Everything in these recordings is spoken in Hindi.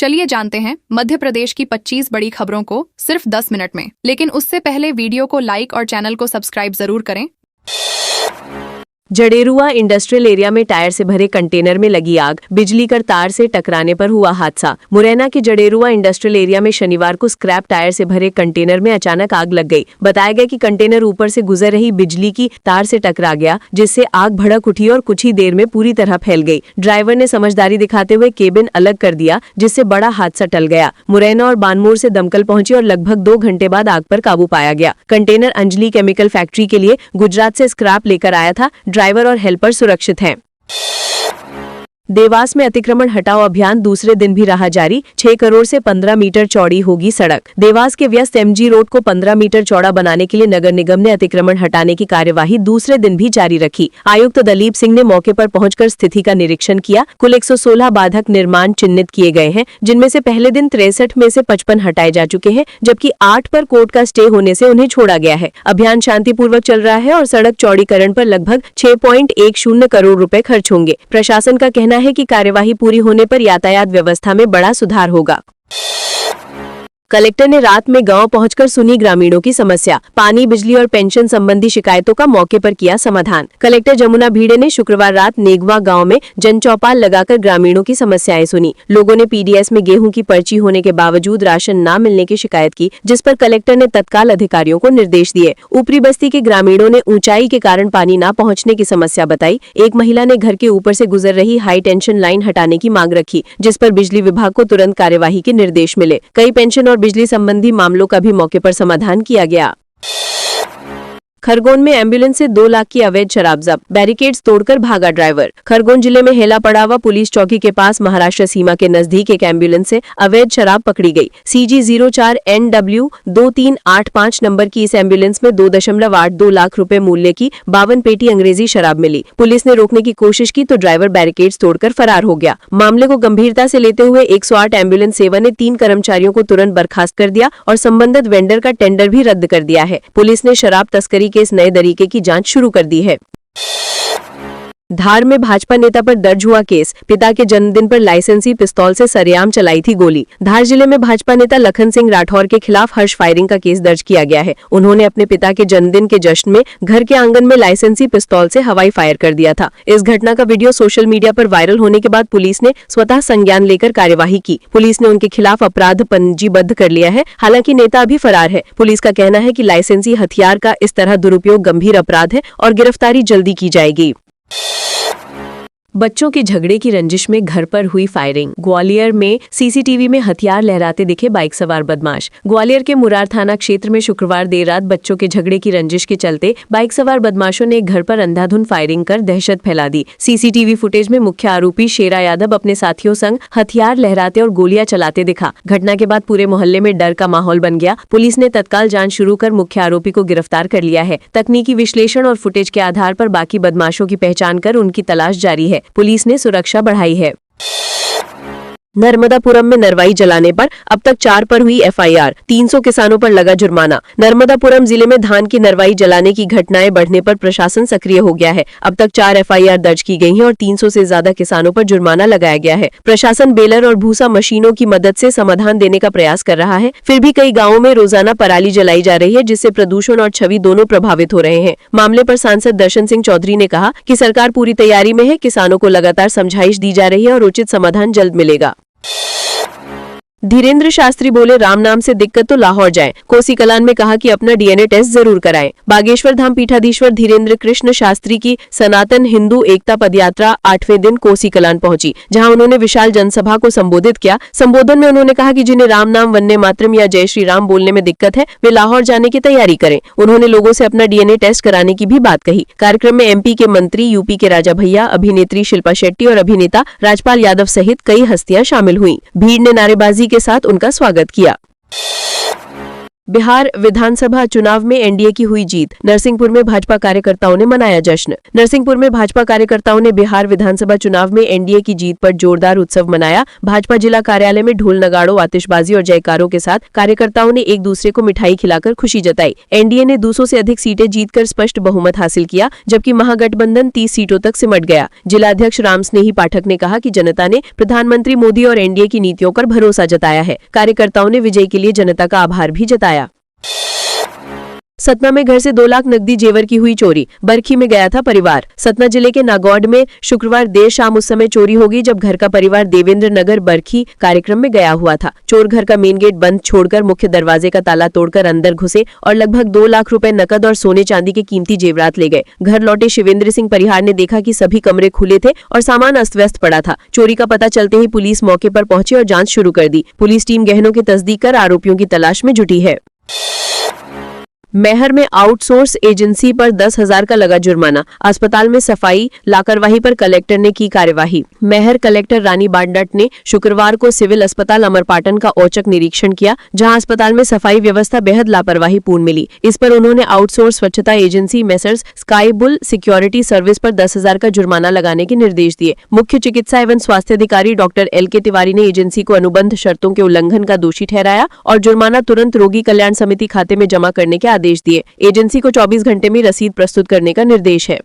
चलिए जानते हैं मध्य प्रदेश की 25 बड़ी खबरों को सिर्फ 10 मिनट में। लेकिन उससे पहले वीडियो को लाइक और चैनल को सब्सक्राइब जरूर करें। जडेरुआ इंडस्ट्रियल एरिया में टायर से भरे कंटेनर में लगी आग, बिजली कर तार से टकराने पर हुआ हादसा। मुरैना के जडेरुआ इंडस्ट्रियल एरिया में शनिवार को स्क्रैप टायर से भरे कंटेनर में अचानक आग लग गई। बताया गया कि कंटेनर ऊपर से गुजर रही बिजली की तार से टकरा गया, जिससे आग भड़क उठी और कुछ ही देर में पूरी तरह फैल गई। ड्राइवर ने समझदारी दिखाते हुए केबिन अलग कर दिया, जिससे बड़ा हादसा टल गया। मुरैना और बानमोर से दमकल पहुंची और लगभग 2 घंटे बाद आग पर काबू पाया गया। कंटेनर अंजलि केमिकल फैक्ट्री के लिए गुजरात से स्क्रैप लेकर आया था। ड्राइवर और हेल्पर सुरक्षित हैं। देवास में अतिक्रमण हटाओ अभियान दूसरे दिन भी रहा जारी। 6 करोड़ से 15 मीटर चौड़ी होगी सड़क। देवास के व्यस्त एमजी रोड को 15 मीटर चौड़ा बनाने के लिए नगर निगम ने अतिक्रमण हटाने की कार्यवाही दूसरे दिन भी जारी रखी। आयुक्त दलीप सिंह ने मौके पर पहुंचकर स्थिति का निरीक्षण किया। कुल 116 बाधक निर्माण चिन्हित किए गए हैं, जिनमें से पहले दिन 63 में से 55 हटाए जा चुके हैं, जबकि 8 पर कोर्ट का स्टे होने से उन्हें छोड़ा गया है। अभियान शांतिपूर्वक चल रहा है और सड़क चौड़ीकरण पर लगभग 6.10 करोड़ रुपए खर्च होंगे। प्रशासन का कहना है कि कार्यवाही पूरी होने पर यातायात व्यवस्था में बड़ा सुधार होगा। कलेक्टर ने रात में गांव पहुंचकर सुनी ग्रामीणों की समस्या। पानी, बिजली और पेंशन संबंधी शिकायतों का मौके पर किया समाधान। कलेक्टर जमुना भीड़े ने शुक्रवार रात नेगवा गांव में जनचौपाल लगाकर ग्रामीणों की समस्याएं सुनी। लोगों ने पीडीएस में गेहूं की पर्ची होने के बावजूद राशन न मिलने की शिकायत की, जिस पर कलेक्टर ने तत्काल अधिकारियों को निर्देश दिए। ऊपरी बस्ती के ग्रामीणों ने ऊंचाई के कारण पानी न पहुंचने की समस्या बताई। एक महिला ने घर के ऊपर से गुजर रही हाई टेंशन लाइन हटाने की मांग रखी, जिस पर बिजली विभाग को तुरंत कार्यवाही के निर्देश मिले। कई पेंशन और बिजली संबंधी मामलों का भी मौके पर समाधान किया गया। खरगोन में एम्बुलेंस से 2 लाख की अवैध शराब जब्त, बैरिकेड्स तोड़कर भागा ड्राइवर। खरगोन जिले में हेला पड़ावा पुलिस चौकी के पास महाराष्ट्र सीमा के नजदीक एक एम्बुलेंस से अवैध शराब पकड़ी गई। CG04NW 2385 नंबर की इस एम्बुलेंस में 2.82 लाख रुपए मूल्य की 52 पेटी अंग्रेजी शराब मिली। पुलिस ने रोकने की कोशिश की तो ड्राइवर बैरिकेड्स तोड़कर फरार हो गया। मामले को गंभीरता से लेते हुए 108 एम्बुलेंस सेवा ने 3 कर्मचारियों को तुरंत बर्खास्त कर दिया और संबंधित वेंडर का टेंडर भी रद्द कर दिया है। पुलिस ने शराब तस्करी के इस नए तरीके की जांच शुरू कर दी है। धार में भाजपा नेता पर दर्ज हुआ केस, पिता के जन्मदिन पर लाइसेंसी पिस्तौल से सरेआम चलाई थी गोली। धार जिले में भाजपा नेता लखन सिंह राठौर के खिलाफ हर्ष फायरिंग का केस दर्ज किया गया है। उन्होंने अपने पिता के जन्मदिन के जश्न में घर के आंगन में लाइसेंसी पिस्तौल से हवाई फायर कर दिया था। इस घटना का वीडियो सोशल मीडिया पर वायरल होने के बाद पुलिस ने स्वतः संज्ञान लेकर कार्यवाही की। पुलिस ने उनके खिलाफ अपराध पंजीबद्ध कर लिया है। हालांकि नेता अभी फरार है। पुलिस का कहना है कि लाइसेंसी हथियार का इस तरह दुरुपयोग गंभीर अपराध है और गिरफ्तारी जल्दी की जाएगी। बच्चों के झगड़े की रंजिश में घर पर हुई फायरिंग। ग्वालियर में सीसीटीवी में हथियार लहराते दिखे बाइक सवार बदमाश। ग्वालियर के मुरार थाना क्षेत्र में शुक्रवार देर रात बच्चों के झगड़े की रंजिश के चलते बाइक सवार बदमाशों ने एक घर पर अंधाधुंध फायरिंग कर दहशत फैला दी। सीसीटीवी फुटेज में मुख्य आरोपी शेरा यादव अपने साथियों संग हथियार लहराते और गोलियां चलाते दिखा। घटना के बाद पूरे मोहल्ले में डर का माहौल बन गया। पुलिस ने तत्काल जांच शुरू कर मुख्य आरोपी को गिरफ्तार कर लिया है। तकनीकी विश्लेषण और फुटेज के आधार पर बाकी बदमाशों की पहचान कर उनकी तलाश जारी है। पुलिस ने सुरक्षा बढ़ाई है। नर्मदापुरम में नरवाई जलाने पर अब तक 4 पर हुई एफआईआर, 300 किसानों पर लगा जुर्माना। नर्मदापुरम जिले में धान की नरवाई जलाने की घटनाएं बढ़ने पर प्रशासन सक्रिय हो गया है। अब तक 4 एफआईआर दर्ज की गई हैं और 300 से ज्यादा किसानों पर जुर्माना लगाया गया है। प्रशासन बेलर और भूसा मशीनों की मदद से समाधान देने का प्रयास कर रहा है। फिर भी कई गाँवों में रोजाना पराली जलाई जा रही है, जिससे प्रदूषण और छवि दोनों प्रभावित हो रहे हैं। मामले पर सांसद दर्शन सिंह चौधरी ने कहा कि सरकार पूरी तैयारी में है। किसानों को लगातार समझाइश दी जा रही है और उचित समाधान जल्द मिलेगा। धीरेन्द्र शास्त्री बोले, राम नाम से दिक्कत तो लाहौर जाएं। कोसी कलान में कहा कि अपना डीएनए टेस्ट जरूर कराएं। बागेश्वर धाम पीठाधीश्वर धीरेन्द्र कृष्ण शास्त्री की सनातन हिंदू एकता पदयात्रा 8वें दिन कोसी कलान पहुंची, जहां उन्होंने विशाल जनसभा को संबोधित किया। संबोधन में उन्होंने कहा कि जिन्हें राम नाम, वंदे मातरम या जय श्री राम बोलने में दिक्कत है, वे लाहौर जाने की तैयारी करें। उन्होंने लोगों से अपना डीएनए टेस्ट कराने की भी बात कही। कार्यक्रम में एमपी के मंत्री, यूपी के राजा भैया, अभिनेत्री शिल्पा शेट्टी और अभिनेता राजपाल यादव सहित कई हस्तियां शामिल हुई। भीड़ ने नारेबाजी के साथ उनका स्वागत किया। बिहार विधानसभा चुनाव में एनडीए की हुई जीत। नरसिंहपुर में भाजपा कार्यकर्ताओं ने मनाया जश्न। नरसिंहपुर में भाजपा कार्यकर्ताओं ने बिहार विधानसभा चुनाव में एनडीए की जीत पर जोरदार उत्सव मनाया। भाजपा जिला कार्यालय में ढोल नगाड़ों, आतिशबाजी और जयकारों के साथ कार्यकर्ताओं ने एक दूसरे को मिठाई खिलाकर खुशी जताई। एनडीए ने 200 से अधिक सीटें जीतकर स्पष्ट बहुमत हासिल किया, जबकि महागठबंधन 30 सीटों तक सिमट गया। जिलाध्यक्ष राम स्नेही पाठक ने कहा कि जनता ने प्रधानमंत्री मोदी और एनडीए की नीतियों पर भरोसा जताया है। कार्यकर्ताओं ने विजय के लिए जनता का आभार भी जताया। सतना में घर से 2 लाख नकदी जेवर की हुई चोरी। बरखी में गया था परिवार। सतना जिले के नागौड़ में शुक्रवार देर शाम उस समय चोरी हो गई जब घर का परिवार देवेंद्र नगर बरखी कार्यक्रम में गया हुआ था। चोर घर का मेन गेट बंद छोड़कर मुख्य दरवाजे का ताला तोड़कर अंदर घुसे और लगभग 2 लाख रुपए नकद और सोने चांदी के कीमती जेवरात ले गए। घर लौटे शिवेंद्र सिंह परिहार ने देखा कि सभी कमरे खुले थे और सामान अस्त व्यस्त पड़ा था। चोरी का पता चलते ही पुलिस मौके पर पहुंची और जांच शुरू कर दी। पुलिस टीम गहनों की तस्दीक कर आरोपियों की तलाश में जुटी है। मैहर में आउटसोर्स एजेंसी पर 10,000 का लगा जुर्माना। अस्पताल में सफाई लापरवाही पर कलेक्टर ने की कार्यवाही। मैहर कलेक्टर रानी बांडट ने शुक्रवार को सिविल अस्पताल अमरपाटन का औचक निरीक्षण किया, जहां अस्पताल में सफाई व्यवस्था बेहद लापरवाही पूर्ण मिली। इस पर उन्होंने आउटसोर्स स्वच्छता agency messrs sky bull security service पर 10,000 का जुर्माना लगाने के निर्देश दिए। मुख्य चिकित्सा एवं स्वास्थ्य अधिकारी डॉक्टर LK तिवारी ने एजेंसी को अनुबंध शर्तों के उल्लंघन का दोषी ठहराया और जुर्माना तुरंत रोगी कल्याण समिति खाते में जमा करने के आदेश दिए। एजेंसी को 24 घंटे में रसीद प्रस्तुत करने का निर्देश है।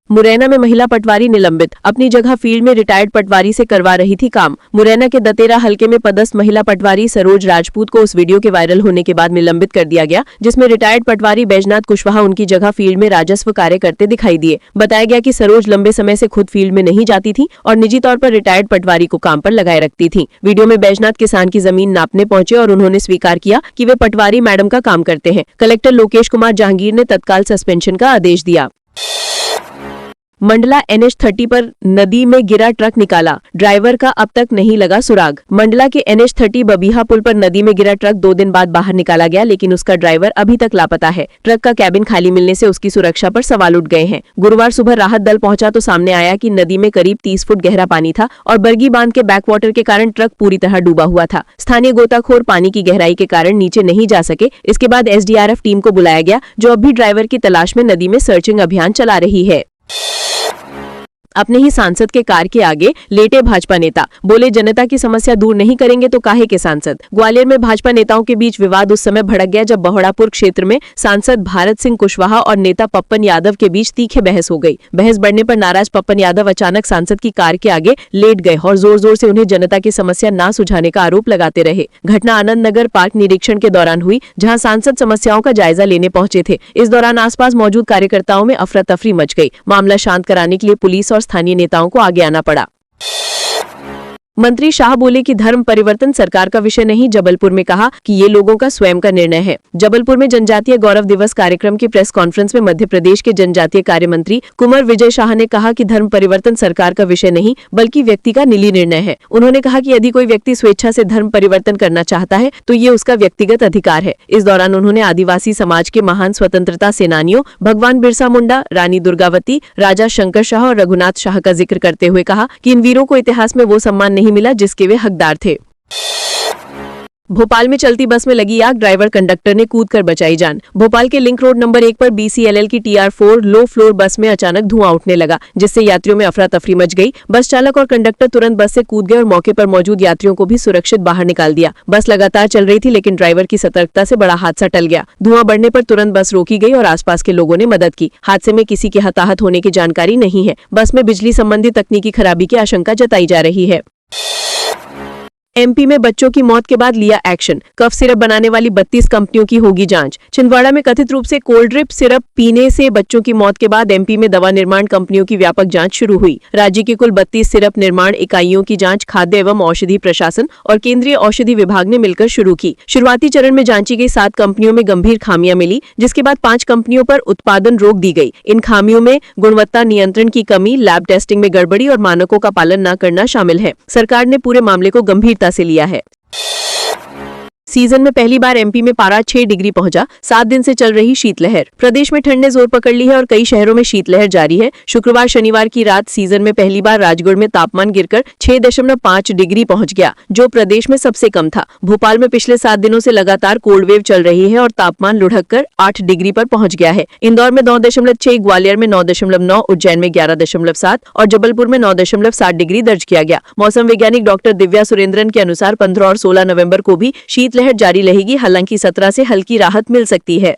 मुरैना में महिला पटवारी निलंबित। अपनी जगह फील्ड में रिटायर्ड पटवारी से करवा रही थी काम। मुरैना के दतेरा हलके में पदस्थ महिला पटवारी सरोज राजपूत को उस वीडियो के वायरल होने के बाद निलंबित कर दिया गया, जिसमें रिटायर्ड पटवारी बैजनाथ कुशवाहा उनकी जगह फील्ड में राजस्व कार्य करते दिखाई दिए। बताया गया कि सरोज लंबे समय से खुद फील्ड में नहीं जाती थी और निजी तौर पर रिटायर्ड पटवारी को काम पर लगाए रखती थी। वीडियो में बैजनाथ किसान की जमीन नापने पहुंचे और उन्होंने स्वीकार किया कि वे पटवारी मैडम का काम करते हैं। कलेक्टर लोकेश कुमार जहांगीर ने तत्काल सस्पेंशन का आदेश दिया। मंडला NH30 पर नदी में गिरा ट्रक निकाला, ड्राइवर का अब तक नहीं लगा सुराग। मंडला के NH30 बबीहा पुल पर नदी में गिरा ट्रक 2 दिन बाद बाहर निकाला गया, लेकिन उसका ड्राइवर अभी तक लापता है। ट्रक का कैबिन खाली मिलने से उसकी सुरक्षा पर सवाल उठ गए हैं। गुरुवार सुबह राहत दल पहुंचा तो सामने आया कि नदी में करीब 30 फुट गहरा पानी था और बरगी बांध के बैकवाटर के कारण ट्रक पूरी तरह डूबा हुआ था। स्थानीय गोताखोर पानी की गहराई के कारण नीचे नहीं जा सके। इसके बाद SDRF टीम को बुलाया गया, जो अब भी ड्राइवर की तलाश में नदी में सर्चिंग अभियान चला रही है। अपने ही सांसद के कार के आगे लेटे भाजपा नेता, बोले जनता की समस्या दूर नहीं करेंगे तो काहे के सांसद। ग्वालियर में भाजपा नेताओं के बीच विवाद उस समय भड़क गया जब बहोड़ापुर क्षेत्र में सांसद भारत सिंह कुशवाहा और नेता पप्पन यादव के बीच तीखे बहस हो गई। बहस बढ़ने पर नाराज पप्पन यादव अचानक सांसद की कार के आगे लेट गए और जोर जोर से उन्हें जनता की समस्या न सुझाने का आरोप लगाते रहे। घटना आनंद नगर पार्क निरीक्षण के दौरान हुई, जहाँ सांसद समस्याओं का जायजा लेने पहुंचे थे। इस दौरान आसपास मौजूद कार्यकर्ताओं में अफरा तफरी मच गई। मामला शांत कराने के लिए पुलिस और स्थानीय नेताओं को आगे आना पड़ा। मंत्री शाह बोले कि धर्म परिवर्तन सरकार का विषय नहीं। जबलपुर में कहा कि ये लोगों का स्वयं का निर्णय है। जबलपुर में जनजातीय गौरव दिवस कार्यक्रम की प्रेस कॉन्फ्रेंस में मध्य प्रदेश के जनजातीय कार्य मंत्री कुंवर विजय शाह ने कहा कि धर्म परिवर्तन सरकार का विषय नहीं बल्कि व्यक्ति का निजी निर्णय है। उन्होंने कहा कि यदि कोई व्यक्ति स्वेच्छा से धर्म परिवर्तन करना चाहता है तो ये उसका व्यक्तिगत अधिकार है। इस दौरान उन्होंने आदिवासी समाज के महान स्वतंत्रता सेनानियों भगवान बिरसा मुंडा, रानी दुर्गावती, राजा शंकर शाह और रघुनाथ शाह का जिक्र करते हुए कहा कि इन वीरों को इतिहास में वो सम्मान नहीं मिला जिसके वे हकदार थे। भोपाल में चलती बस में लगी आग, ड्राइवर कंडक्टर ने कूदकर बचाई जान। भोपाल के लिंक रोड नंबर 1 पर BCLL की TR4 लो फ्लोर बस में अचानक धुआं उठने लगा, जिससे यात्रियों में अफरा तफरी मच गई। बस चालक और कंडक्टर तुरंत बस से कूद गए और मौके पर मौजूद यात्रियों को भी सुरक्षित बाहर निकाल दिया। बस लगातार चल रही थी, लेकिन ड्राइवर की सतर्कता से बड़ा हादसा टल गया। धुआं बढ़ने पर तुरंत बस रोकी गई और आसपास के लोगों ने मदद की। हादसे में किसी के हताहत होने की जानकारी नहीं है। बस में बिजली संबंधी तकनीकी खराबी की आशंका जताई जा रही है। MP में बच्चों की मौत के बाद लिया एक्शन, कफ सिरप बनाने वाली 32 कंपनियों की होगी जांच। छिंदवाड़ा में कथित रूप से कोल्ड ड्रिप सिरप पीने से बच्चों की मौत के बाद MP में दवा निर्माण कंपनियों की व्यापक जांच शुरू हुई। राज्य की कुल 32 सिरप निर्माण इकाइयों की जांच खाद्य एवं औषधि प्रशासन और केंद्रीय औषधि विभाग ने मिलकर शुरू की। शुरुआती चरण में जांची गई 7 कंपनियों में गंभीर खामियां मिली, जिसके बाद 5 कंपनियों पर उत्पादन रोक दी गई। इन खामियों में गुणवत्ता नियंत्रण की कमी, लैब टेस्टिंग में गड़बड़ी और मानकों का पालन न करना शामिल है। सरकार ने पूरे मामले को गंभीरता से लिया है। सीजन में पहली बार एमपी में पारा 6 डिग्री पहुंचा। 7 दिन से चल रही शीतलहर। प्रदेश में ठंड ने जोर पकड़ ली है और कई शहरों में शीतलहर जारी है। शुक्रवार शनिवार की रात सीजन में पहली बार राजगढ़ में तापमान गिरकर 6.5 डिग्री पहुंच गया, जो प्रदेश में सबसे कम था। भोपाल में पिछले 7 दिनों से लगातार कोल्ड वेव चल रही है और तापमान लुढ़ककर 8 डिग्री पर पहुंच गया है। इंदौर में 9.6, ग्वालियर में 9.9, उज्जैन में 11.7 और जबलपुर में 9.7 डिग्री दर्ज किया गया। मौसम वैज्ञानिक डॉक्टर दिव्या सुरेंद्रन के अनुसार 15 और 16 नवंबर को भी शीतलहर जारी रहेगी। हालांकि 17 से हल्की राहत मिल सकती है।